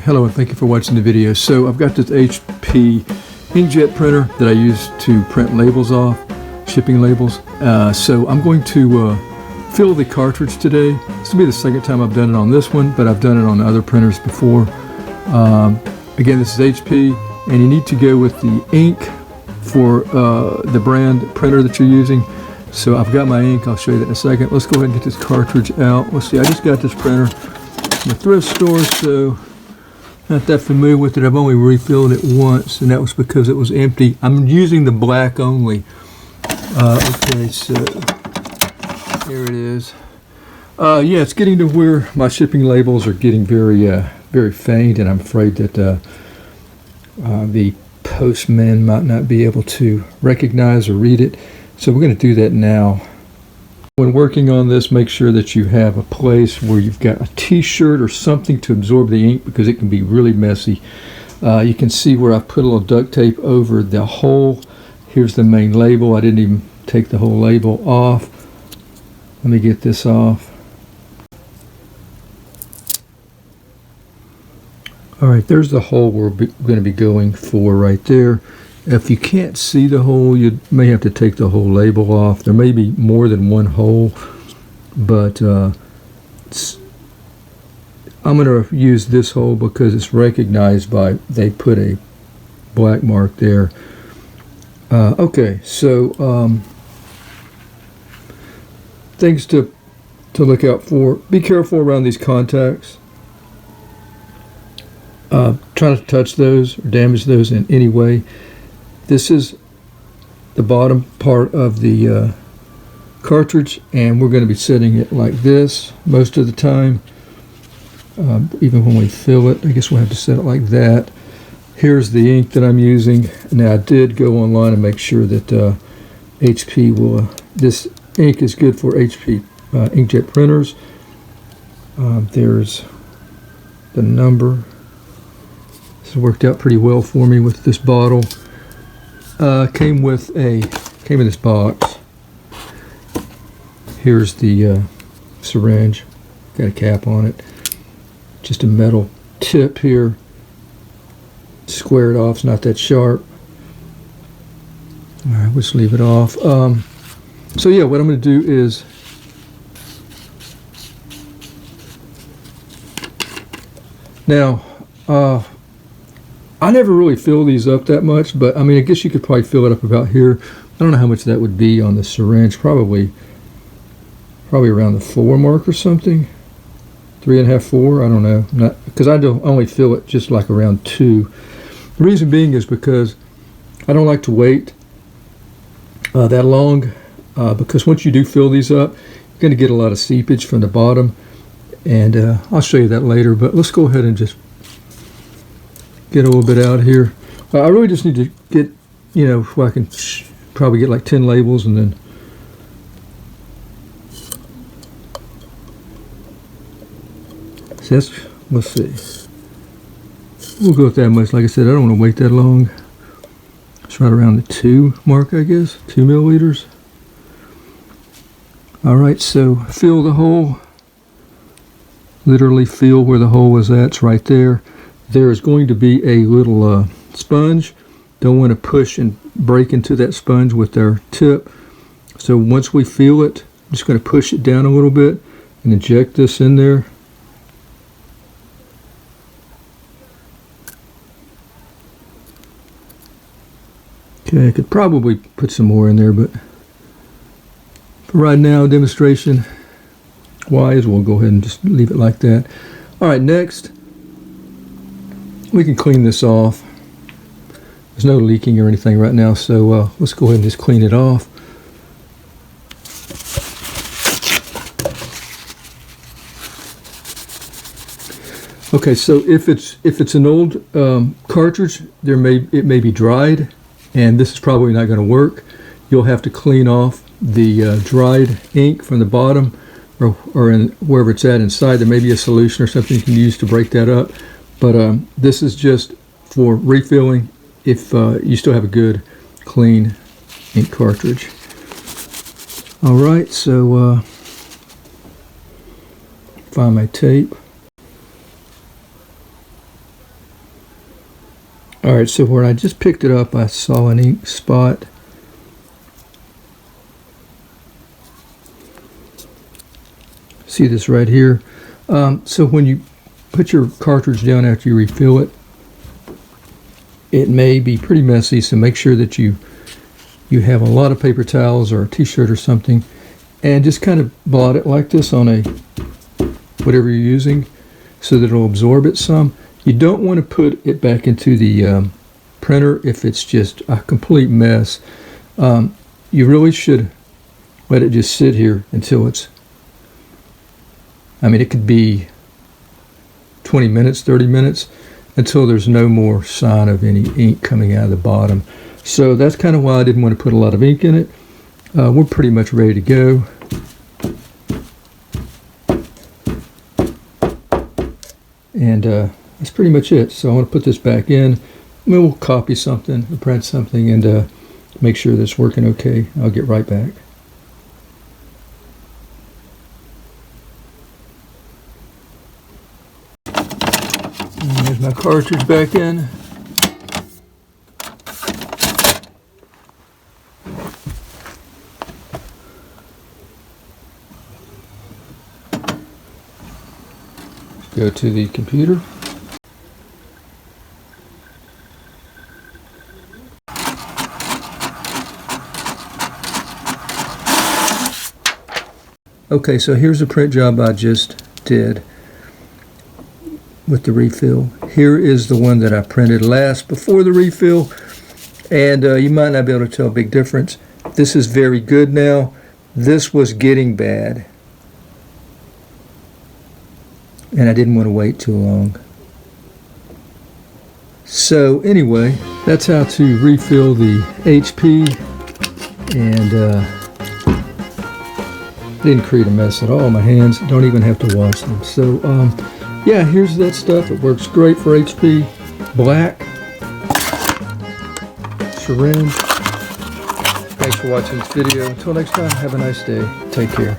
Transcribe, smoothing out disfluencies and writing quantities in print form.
Hello and thank you for watching the video. So I've got this HP inkjet printer that I use to print labels off, shipping labels. So I'm going to fill the cartridge today. This will be the second time I've done it on this one, but I've done it on other printers before. Again, this is HP, and you need to go with the ink for the brand printer that you're using. So I've got my ink. I'll show you that in a second. Let's go ahead and get this cartridge out. Let's see, I just got this printer from a thrift store, so not that familiar with it. I've only refilled it once, and that was because it was empty. I'm using the black only. Okay, so here it is. Yeah, it's getting to where my shipping labels are getting very faint, and I'm afraid that the postman might not be able to recognize or read it. So we're going to do that now. When working on this, make sure that you have a place where you've got a t-shirt or something to absorb the ink, because it can be really messy. You can see where I put a little duct tape over the hole. Here's the main label. I didn't even take the whole label off. Let me get this off. Alright, there's the hole we're going to be going for right there. If you can't see the hole, you may have to take the whole label off. There may be more than one hole, but I'm going to use this hole because it's recognized by, they put a black mark there. Okay, so things to look out for. Be careful around these contacts. Try not to touch those or damage those in any way. This is the bottom part of the cartridge, and we're going to be setting it like this most of the time. Even when we fill it, I guess we'll have to set it like that. Here's the ink that I'm using. Now I did go online and make sure that HP will, this ink is good for HP inkjet printers. There's the number. This worked out pretty well for me with this bottle. Came in this box. Here's the syringe. Got a cap on it. Just a metal tip here. Squared off. It's not that sharp. All right, we'll just leave it off. So yeah, what I'm going to do is now. I never really fill these up that much, but I mean, I guess you could probably fill it up about here. I don't know how much that would be on the syringe. Probably around the 4 mark or something. 3.5, 4. I don't know. Not because I don't only fill it just like around 2. The reason being is because I don't like to wait that long, because once you do fill these up, you're going to get a lot of seepage from the bottom, and I'll show you that later. But let's go ahead and just get a little bit out here. I really just need to get, where I can probably get like 10 labels, and then so let's see. We'll go with that much. Like I said, I don't want to wait that long. It's right around the 2 mark, I guess. 2 milliliters. Alright, so fill the hole. Literally feel where the hole is at. It's right there. There is going to be a little sponge. Don't want to push and break into that sponge with our tip. So once we feel it, I'm just going to push it down a little bit and inject this in there. Okay, I could probably put some more in there, but for right now, demonstration wise, we'll go ahead and just leave it like that. All right, next, we can clean this off. There's no leaking or anything right now, so let's go ahead and just clean it off. Okay, so if it's an old cartridge, it may be dried, and this is probably not going to work. You'll have to clean off the dried ink from the bottom, or in wherever it's at inside. There may be a solution or something you can use to break that up. But this is just for refilling if you still have a good, clean ink cartridge. All right, so find my tape. Alright, so when I just picked it up, I saw an ink spot. See this right here? So when you put your cartridge down after you refill it, it may be pretty messy, so make sure that you have a lot of paper towels or a t-shirt or something, and just kind of blot it like this on a whatever you're using so that it'll absorb it some. You don't want to put it back into the printer if it's just a complete mess. You really should let it just sit here until it's, I mean, it could be 20 minutes, 30 minutes, until there's no more sign of any ink coming out of the bottom. So that's kind of why I didn't want to put a lot of ink in it. We're pretty much ready to go. And that's pretty much it. So I want to put this back in. We'll copy something, print something, and make sure that's working okay. I'll get right back. And there's my cartridge back in. Go to the computer. Okay, so here's the print job I just did with the refill. Here is the one that I printed last before the refill, and you might not be able to tell a big difference. This is very good now. This was getting bad, and I didn't want to wait too long. So anyway, that's how to refill the HP, and didn't create a mess at all. My hands don't even have to wash them. So yeah, here's that stuff. It works great for HP. Black syringe. Thanks for watching this video. Until next time, have a nice day. Take care.